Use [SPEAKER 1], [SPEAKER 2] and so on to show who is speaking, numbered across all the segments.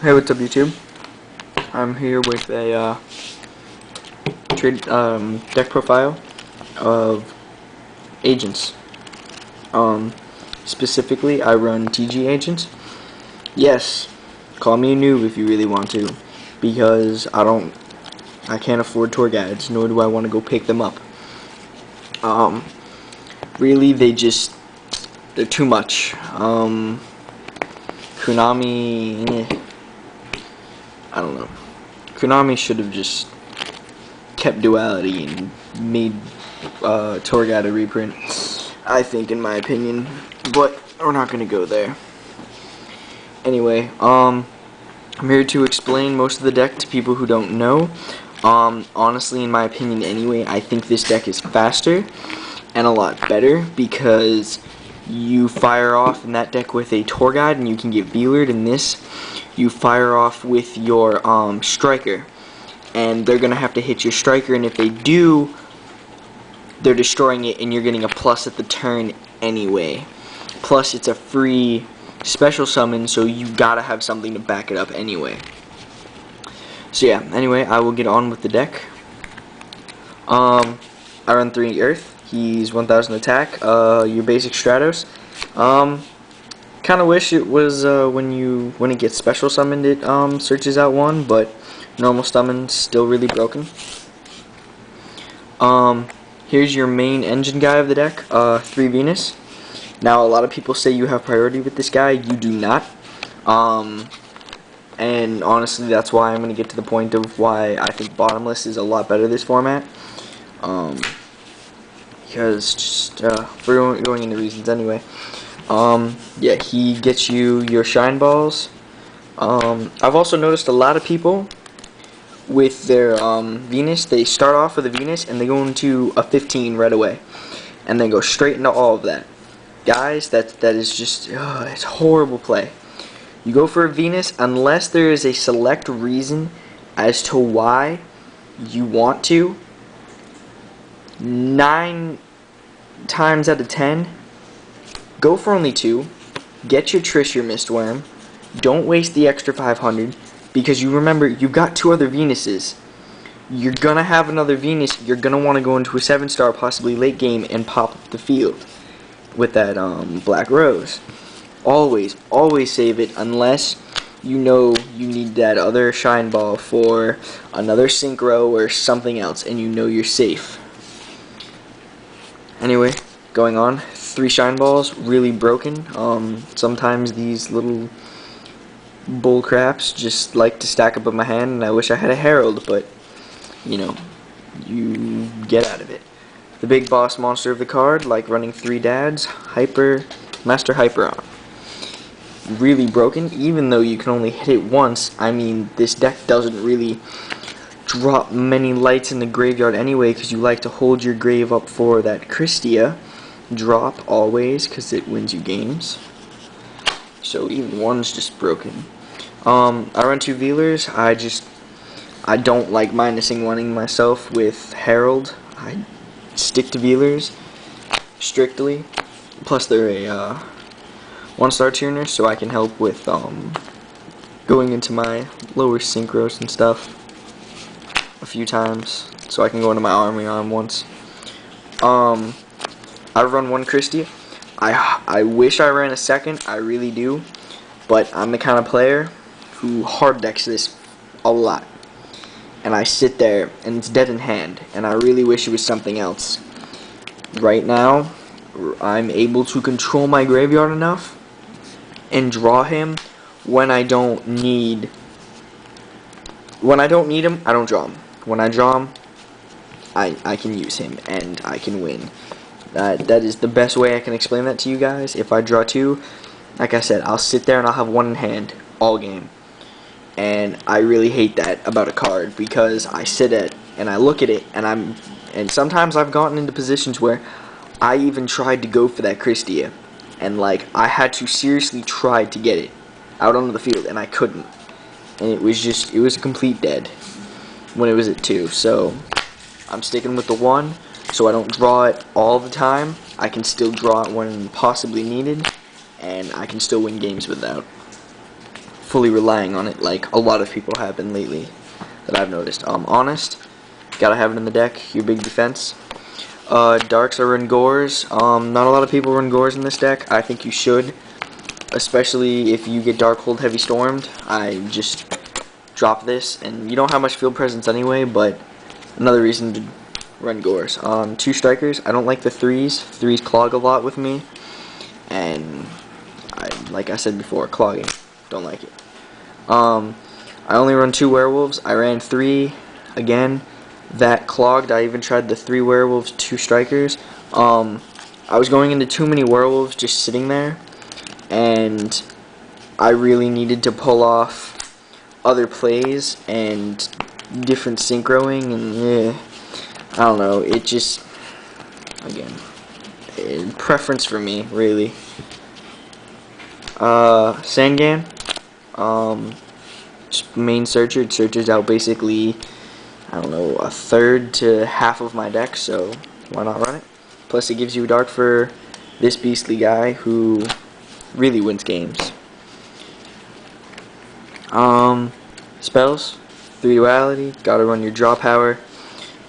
[SPEAKER 1] Hey, what's up, YouTube? I'm here with a deck profile of agents. Specifically, I run TG agents. Yes, call me a noob if you really want to, because I can't afford tour guides, nor do I want to go pick them up. Really, they're too much. Konami, I don't know. Konami should have just kept duality and made tour guide a reprint, I think, in my opinion, but we're not gonna go there. Anyway, I'm here to explain most of the deck to people who don't know. Honestly, in my opinion anyway, I think this deck is faster and a lot better because you fire off in that deck with a tour guide and you can get Veered. In this, you fire off with your striker, and they're gonna have to hit your striker, and if they do, they're destroying it and you're getting a plus at the turn anyway. Plus, it's a free special summon, so you gotta have something to back it up anyway. So yeah, anyway, I will get on with the deck. I run 3 Earth. He's 1000 attack. Your basic Stratos. Kind of wish it was when it gets special summoned, it searches out 1, but normal summon's still really broken. Here's your main engine guy of the deck. 3 Venus. Now, a lot of people say you have priority with this guy. You do not. And honestly, that's why I'm going to get to the point of why I think Bottomless is a lot better this format. Because just we're going into reasons anyway. Yeah, he gets you your shine balls. I've also noticed a lot of people with their Venus, they start off with a Venus and they go into a 15 right away, and then go straight into all of that. Guys, that is just it's horrible play. You go for a Venus unless there is a select reason as to why you want to. 9 times out of 10, go for only 2. Get your Trish, your Mistworm. Don't waste the extra 500, because you remember, you've got 2 other Venuses. You're gonna have another Venus. You're gonna want to go into a 7-star, possibly late game, and pop up the field with that Black Rose. Always save it unless you know you need that other shine ball for another synchro or something else, and you know you're safe. Anyway, going on, 3 shine balls, really broken. Sometimes these little bull craps just like to stack up in my hand, and I wish I had a Herald, but you know, you get out of it. The big boss monster of the card, like running 3 dads, Master Hyperon. Really broken, even though you can only hit it once. I mean, this deck doesn't really drop many lights in the graveyard anyway, because you like to hold your grave up for that Christia drop always, because it wins you games. So even 1's just broken. I run 2 Veelers. I don't like minusing 1ing myself with Herald. I stick to Veelers strictly. Plus they're a 1-star tuner, so I can help with going into my lower synchros and stuff a few times, so I can go into my army arm once. I run 1 Christie. I wish I ran a 2nd, I really do, but I'm the kind of player who hard decks this a lot, and I sit there and it's dead in hand, and I really wish it was something else. Right now, I'm able to control my graveyard enough and draw him when I don't need him. I don't draw him. When I draw him, I can use him and I can win. That is the best way I can explain that to you guys. If I draw 2, like I said, I'll sit there and I'll have 1 in hand all game. And I really hate that about a card, because I sit at and I look at it, and sometimes I've gotten into positions where I even tried to go for that Christia, and like I had to seriously try to get it out onto the field, and I couldn't. And it was a complete dead when it was at 2. So I'm sticking with the 1, so I don't draw it all the time. I can still draw it when possibly needed, and I can still win games without. fully relying on it like a lot of people have been lately that I've noticed. Honest, gotta have it in the deck, your big defense. Darks are run Gores. Not a lot of people run Gores in this deck. I think you should, especially if you get Darkhold Heavy Stormed. I just drop this, and you don't have much field presence anyway, but another reason to run Gores. 2 strikers. I don't like the 3s. 3s clog a lot with me, and like I said before, clogging. Don't like it. I only run 2 werewolves. I ran 3 again. That clogged. I even tried the 3 werewolves, 2 strikers. I was going into too many werewolves just sitting there, and I really needed to pull off other plays and different synchroing, and yeah, I don't know. It just, again, preference for me, really. Sangan, just main searcher. It searches out basically, I don't know, a third to half of my deck, so why not run it? Plus it gives you dark for this beastly guy who really wins games. Spells, 3 duality, gotta run your draw power.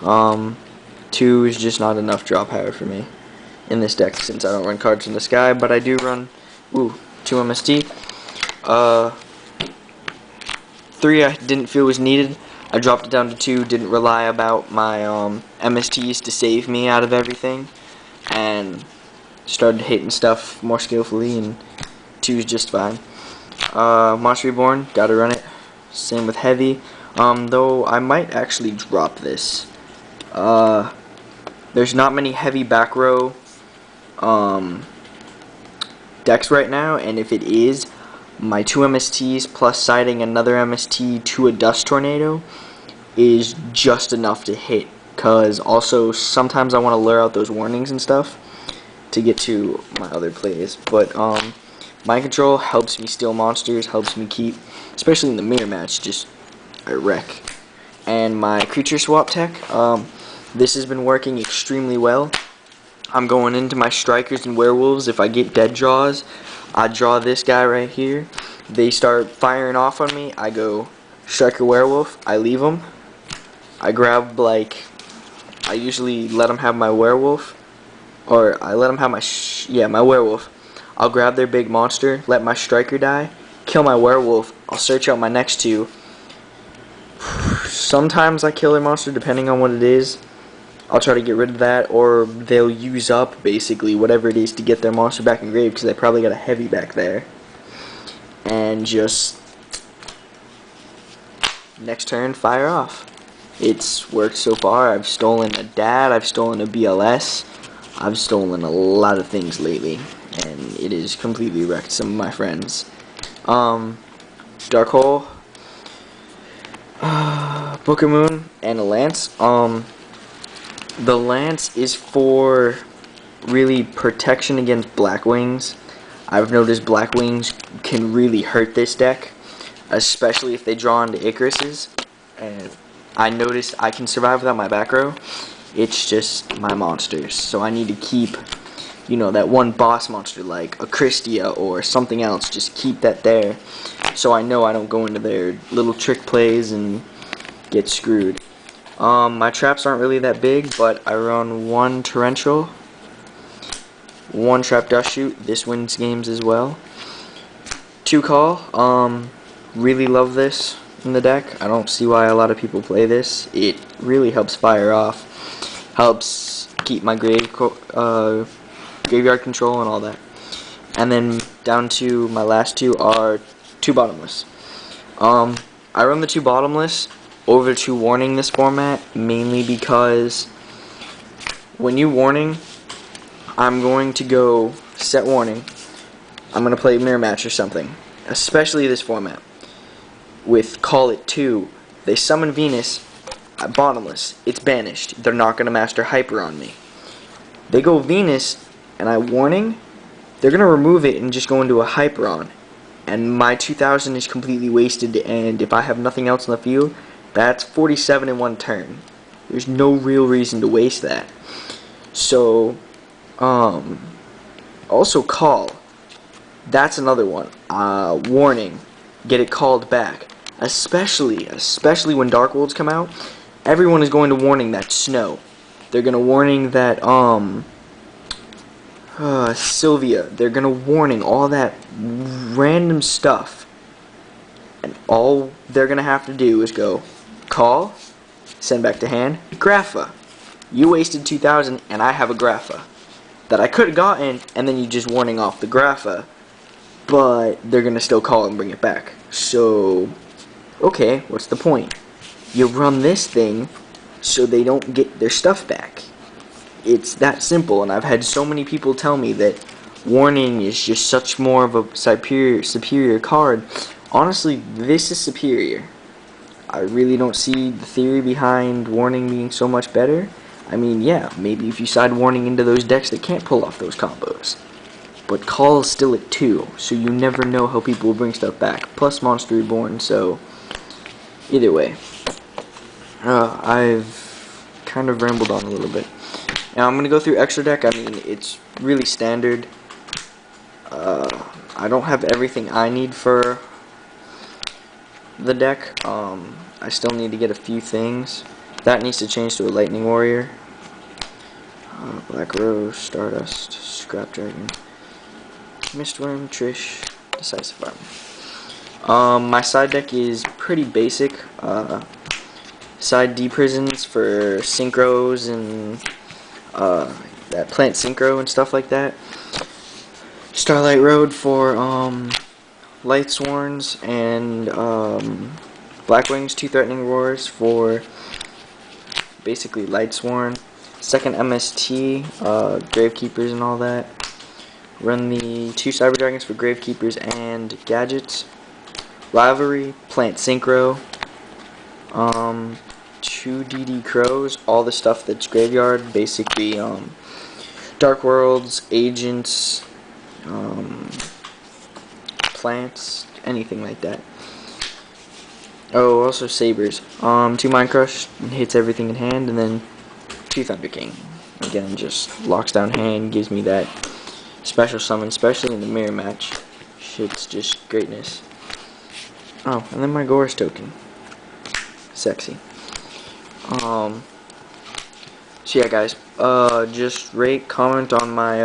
[SPEAKER 1] 2 is just not enough draw power for me in this deck since I don't run cards in the sky, but I do run 2 MST. 3 I didn't feel was needed. I dropped it down to 2, didn't rely about my MSTs to save me out of everything, and started hitting stuff more skillfully, and 2 is just fine. Monster Reborn, gotta run it. Same with Heavy, though I might actually drop this. There's not many Heavy back row decks right now, and if it is, my 2 MSTs plus siding another MST to a Dust Tornado is just enough to hit, because also sometimes I want to lure out those warnings and stuff to get to my other plays. But Mind Control helps me steal monsters, helps me keep, especially in the mirror match, just a wreck. And my creature swap tech, this has been working extremely well. I'm going into my strikers and werewolves. If I get dead draws, I draw this guy right here. They start firing off on me. I go striker werewolf. I leave them. I grab, like, I usually let them have my werewolf, or I let them have my werewolf. I'll grab their big monster, let my striker die, kill my werewolf. I'll search out my next 2. Sometimes I kill their monster depending on what it is. I'll try to get rid of that, or they'll use up basically whatever it is to get their monster back in grave, because they probably got a Heavy back there. And just next turn, fire off. It's worked so far. I've stolen a dad, I've stolen a BLS, I've stolen a lot of things lately, and it has completely wrecked some of my friends. Dark Hole, Book of Moon, and a Lance. The Lance is for really protection against Black Wings. I've noticed Black Wings can really hurt this deck, especially if they draw into Icaruses. And I noticed I can survive without my back row. It's just my monsters. So I need to keep, you know, that one boss monster like a Christia or something else. Just keep that there, so I know I don't go into their little trick plays and get screwed. My traps aren't really that big, but I run 1 Torrential, 1 Trap Dust Shoot. This wins games as well. 2 Call. Really love this in the deck. I don't see why a lot of people play this. It really helps fire off, helps keep my graveyard control and all that. And then down to my last 2 are 2 Bottomless. I run the 2 Bottomless over 2 Warning this format, mainly because when you Warning, I'm going to go set Warning. I'm going to play Mirror Match or something, especially this format. With Call It 2, they summon Venus, Bottomless, it's banished. They're not going to Master Hyper on me. They go Venus, and I Warning, they're going to remove it and just go into a Hyper on. And my 2000 is completely wasted, and if I have nothing else in the field, that's 47 in 1 turn. There's no real reason to waste that. So, also Call. That's another one. Warning. get it called back. Especially when Dark Worlds come out, everyone is going to warning that snow. They're gonna warning that Sylvia. They're gonna warning all that random stuff, and all they're gonna have to do is go call, send back to hand, Grapha. You wasted 2,000, and I have a Grapha that I could have gotten, and then you just warning off the Grapha, but they're gonna still call and bring it back. So, okay, what's the point? You run this thing so they don't get their stuff back. It's that simple, and I've had so many people tell me that warning is just such more of a superior card. Honestly, this is superior. I really don't see the theory behind warning being so much better. I mean, yeah, maybe if you side warning into those decks that can't pull off those combos. But call is still at 2, so you never know how people will bring stuff back. Plus Monster Reborn, so either way. I've kind of rambled on a little bit. Now I'm going to go through extra deck. I mean, it's really standard. I don't have everything I need for the deck. I still need to get a few things. That needs to change to a Lightning Warrior. Black Rose, Stardust, Scrap Dragon, Mistworm, Trish, Decisive Armor. My side deck is pretty basic. Side D prisons for synchros and that plant synchro and stuff like that. Starlight Road for Lightsworns, and Blackwings, 2 Threatening Roars for basically Lightsworn. Second MST, Gravekeepers and all that. Run the 2 Cyber Dragons for Gravekeepers and Gadgets. Rivalry, Plant Synchro. 2 DD Crows, all the stuff that's graveyard, basically Dark Worlds, Agents, plants, anything like that. Oh, also Sabers. 2 Mind Crush, hits everything in hand, and then 2 Thunder King. Again, just locks down hand, gives me that special summon, especially in the mirror match. Shit's just greatness. Oh, and then my Gorus token. Sexy. So yeah, guys, just rate, comment on my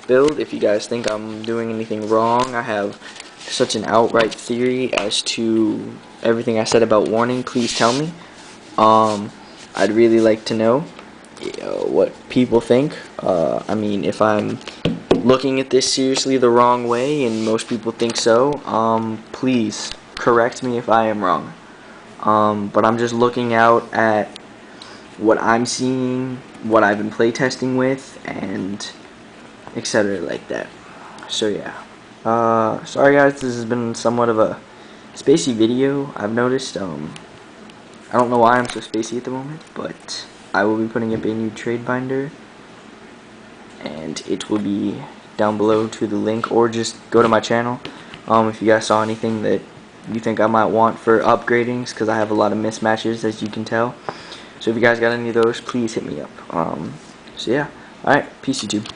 [SPEAKER 1] build if you guys think I'm doing anything wrong. I have such an outright theory as to everything I said about warning. Please tell me. I'd really like to know what people think. I mean, if I'm looking at this seriously the wrong way and most people think so, please correct me if I am wrong. But I'm just looking out at what I'm seeing, what I've been playtesting with, and etc. like that. So yeah. Sorry guys, this has been somewhat of a spacey video, I've noticed. I don't know why I'm so spacey at the moment, but I will be putting up a new trade binder, and it will be down below to the link, or just go to my channel if you guys saw anything that you think I might want for upgradings, because I have a lot of mismatches, as you can tell. So if you guys got any of those, please hit me up. So yeah, alright, peace YouTube.